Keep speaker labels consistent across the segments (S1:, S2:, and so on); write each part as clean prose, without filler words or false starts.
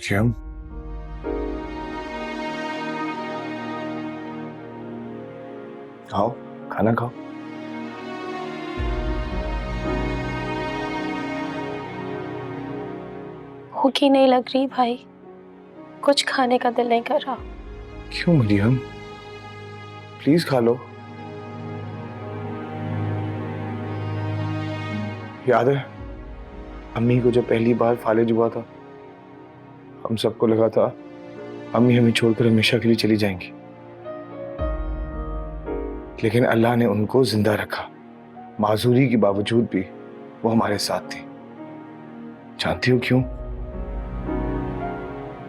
S1: श्याम, खाओ, खाना खाओ।
S2: भूख ही नहीं लग रही भाई, कुछ खाने का दिल नहीं कर रहा।
S1: क्यों मरियम, प्लीज खा लो। याद है अम्मी को जब पहली बार फालिज हुआ था, हम सबको लगा था अम्मी हमें छोड़कर हमेशा के लिए चली जाएंगी, लेकिन अल्लाह ने उनको जिंदा रखा। माजूरी के बावजूद भी वो हमारे साथ थी। जानती हो क्यों?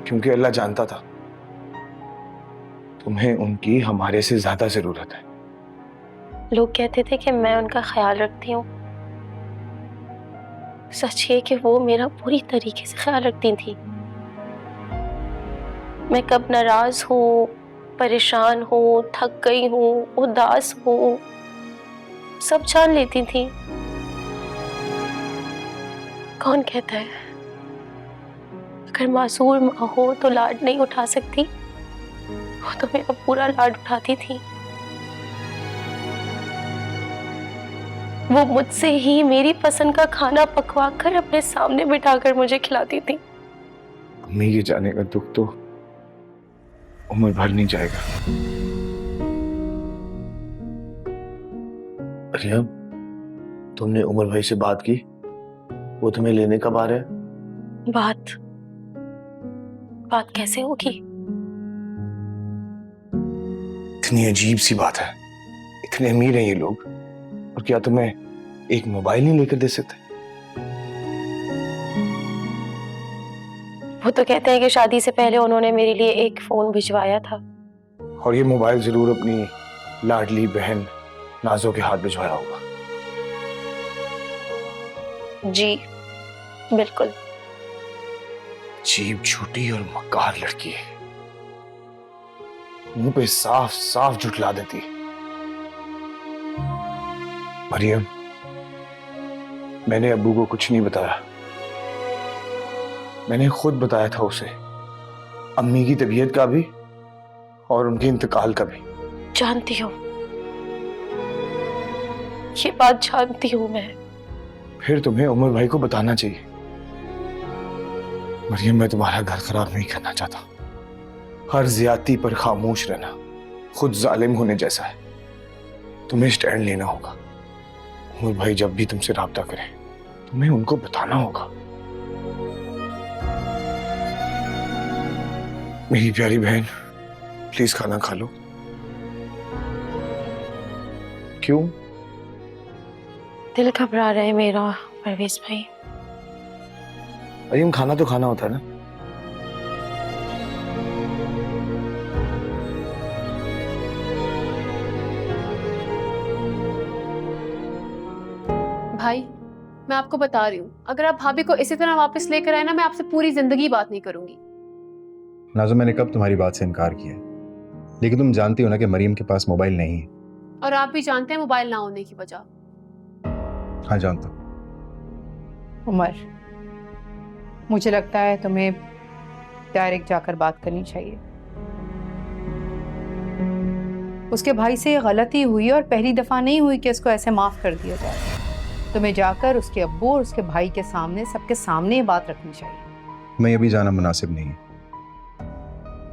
S1: क्योंकि अल्लाह जानता था तुम्हें उनकी हमारे से ज्यादा जरूरत है।
S2: लोग कहते थे कि मैं उनका ख्याल रखती हूँ, सच ये कि वो मेरा पूरी तरीके से ख्याल रखती थी। मैं कब नाराज हूँ, परेशान हूँ, थक गई हूँ, उदास हूँ, सब जान लेती थी। कौन कहता है अगर मासूर माँ हो तो लाड नहीं उठा सकती? वो तो मेरा पूरा लाड उठाती थी। वो मुझसे ही मेरी पसंद का खाना पकवा कर अपने सामने बिठाकर मुझे खिलाती थी।
S1: अम्मी के जाने का दुख तो उम्र भर नहीं जाएगा। मरियम, तुमने उमर भाई से बात की? वो तुम्हें लेने कब आ रहे हैं?
S2: बात कैसे होगी?
S1: इतनी अजीब सी बात है, इतने अमीर हैं ये लोग, और क्या तुम्हें एक मोबाइल नहीं लेकर दे सकते?
S2: वो तो कहते हैं कि शादी से पहले उन्होंने मेरे लिए एक फोन भिजवाया था।
S1: और ये मोबाइल जरूर अपनी लाडली बहन नाजो के हाथ भिजवाया होगा।
S2: जी बिल्कुल।
S1: अजीब, झूठी और मक्कार लड़की है, मुंह पे साफ साफ झुठला देती है। मरियम, मैंने अब्बू को कुछ नहीं बताया। मैंने खुद बताया था उसे अम्मी की तबीयत का भी और उनके इंतकाल का भी।
S2: जानती हूँ, ये बात जानती हूँ मैं।
S1: फिर तुम्हें उमर भाई को बताना चाहिए। मरियम, मैं तुम्हारा घर खराब नहीं करना चाहता। हर ज्यादती पर खामोश रहना खुद जालिम होने जैसा है। तुम्हें स्टैंड लेना होगा। उमर भाई जब भी तुमसे राब्ता करें, तुम्हें उनको बताना होगा। मेरी प्यारी बहन, प्लीज खाना खा लो। क्यों?
S2: दिल घबरा रहा है मेरा परवेज भाई।
S1: मरियम, खाना तो खाना होता है ना।
S3: भाई, मैं आपको बता रही हूँ, अगर आप भाभी को इसी तरह वापस लेकर आए ना, मैं आपसे पूरी जिंदगी बात नहीं करूंगी।
S4: नाज़ो, मैंने कब तुम्हारी बात से इनकार किया है? लेकिन तुम जानती हो ना कि मरियम के पास मोबाइल नहीं है।
S3: और आप भी जानते हैं मोबाइल ना होने की वजह।
S4: हाँ, जानता हूँ।
S5: उमर, मुझे लगता है तुम्हें डायरेक्ट जाकर बात करनी चाहिए। उसके भाई से गलती हुई और पहली दफा नहीं हुई कि इसको ऐसे माफ कर दिया जाए। तुम्हें जाकर उसके अब्बू और उसके भाई के सामने, सबके सामने ये बात रखनी चाहिए।
S4: मैं अभी जाना मुनासिब नहीं है।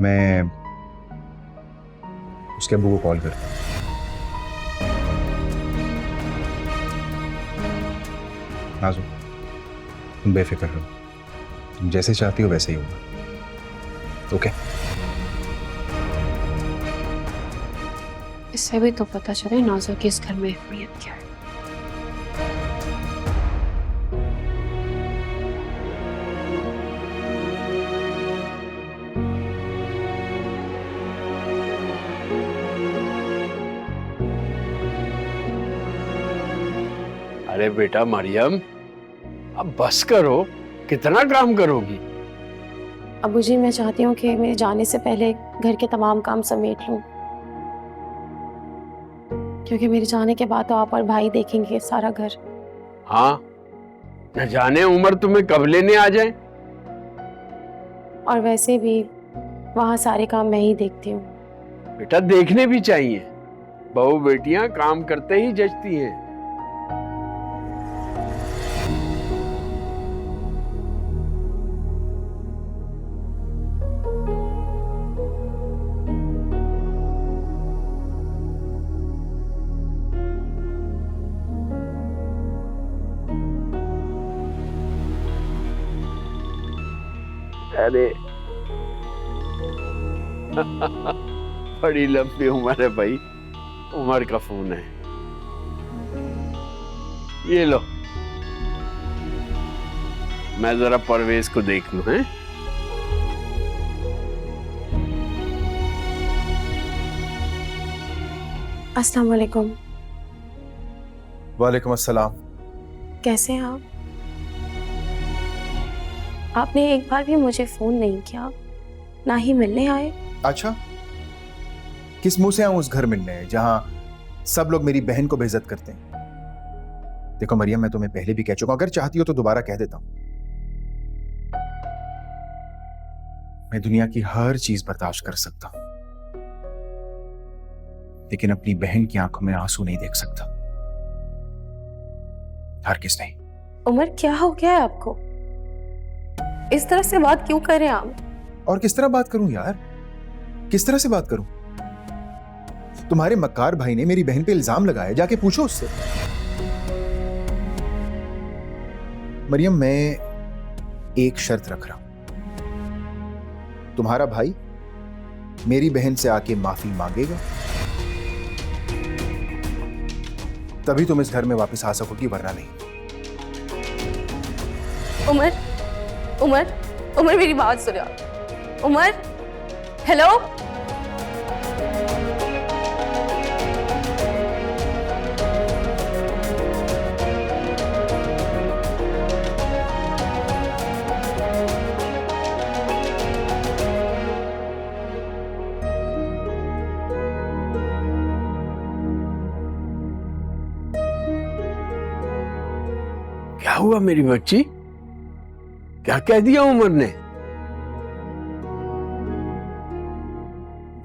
S4: मैं उसके अब्बू को कॉल करता हूँ। नाज़ो, तुम बेफिक्र रहो, तुम जैसे चाहती हो वैसे ही होगा। ओके?
S3: इससे भी तो पता चले नाज़ो की इस घर में अहमियत क्या है।
S6: अरे बेटा मरियम, अब बस करो, कितना काम करोगी?
S2: अबू जी, मैं चाहती हूँ कि मेरे जाने से पहले घर के तमाम काम समेट लूं, क्योंकि मेरे जाने के बाद तो आप और भाई देखेंगे सारा घर।
S6: हाँ, न जाने उमर तुम्हें कब लेने आ जाए।
S2: और वैसे भी वहाँ सारे काम मैं ही देखती हूँ।
S6: बेटा देखने भी चाहिए, बहू बेटियां काम करते ही जचती हैं। अरे बड़ी लंबी उम्र है भाई, उमर का फोन है। ये लो, मैं जरा परवेज को देख लूं। हैं?
S2: अस्सलाम वालेकुम।
S4: वालेकुम अस्सलाम।
S2: कैसे हैं आप? आपने एक बार भी मुझे फोन नहीं किया, ना ही मिलने आए।
S4: अच्छा, किस मुंह से आऊं उस घर मिलने जहां सब लोग मेरी बहन को बेइज्जत करते हैं? देखो मरियम, मैं तुम्हें पहले भी कह चुका हूं, अगर चाहती हो तो दोबारा कह देता हूं। मैं दुनिया की हर चीज बर्दाश्त कर सकता हूं, लेकिन अपनी बहन की आंखों में आंसू नहीं देख सकता, हरगिज़ नहीं।
S2: उमर, क्या हो गया है आपको? इस तरह से बात क्यों कर रहे हैं आप?
S4: और किस तरह बात करूं यार, किस तरह से बात करूं? तुम्हारे मक्कार भाई ने मेरी बहन पे इल्जाम लगाया, जाके पूछो उससे। मरियम, मैं एक शर्त रख रहा हूं, तुम्हारा भाई मेरी बहन से आके माफी मांगेगा तभी तुम इस घर में वापस आ सकोगी, वरना नहीं।
S2: उमर, उमर, उमर, मेरी बात सुनो आप। उमर, हेलो।
S6: क्या हुआ मेरी बच्ची? क्या कह दिया उमर ने?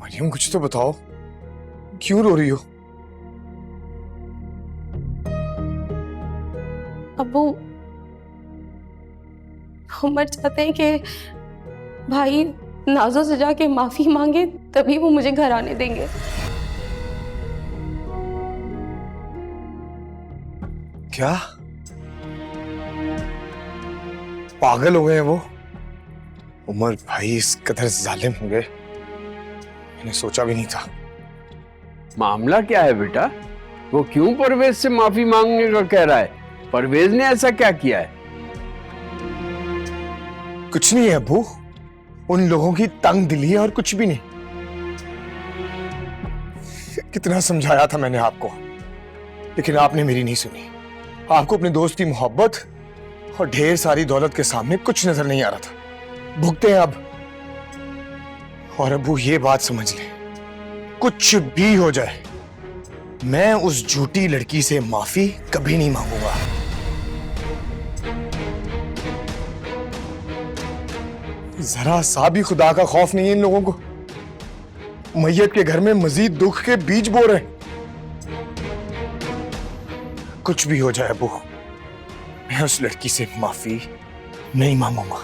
S1: मरियम, कुछ तो बताओ, क्यों रो रही हो?
S2: अब्बू, उमर चाहते हैं कि भाई नाजो से जाके माफी मांगे, तभी वो मुझे घर आने देंगे।
S1: क्या पागल हो गए हैं वो? उमर भाई इस कदर जालिम हो गए, मैंने सोचा भी नहीं था।
S6: मामला क्या है बेटा? वो क्यों परवेज से माफी मांगने का कह रहा है? परवेज ने ऐसा क्या किया है?
S1: कुछ नहीं है अब्बू, उन लोगों की तंग दिली है और कुछ भी नहीं। कितना समझाया था मैंने आपको, लेकिन आपने मेरी नहीं सुनी। आपको अपने दोस्त की मोहब्बत और ढेर सारी दौलत के सामने कुछ नजर नहीं आ रहा था। भुगते हैं अब। और अब्बू ये बात समझ ले, कुछ भी हो जाए मैं उस झूठी लड़की से माफी कभी नहीं मांगूंगा। जरा सा भी खुदा का खौफ नहीं है इन लोगों को। मैयत के घर में मजीद दुख के बीज बो रहे हैं। कुछ भी हो जाए अबू, मैं उस लड़की से माफी नहीं मांगूंगा।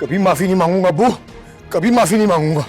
S1: कभी माफी नहीं मांगूंगा अबू, कभी माफी नहीं मांगूंगा।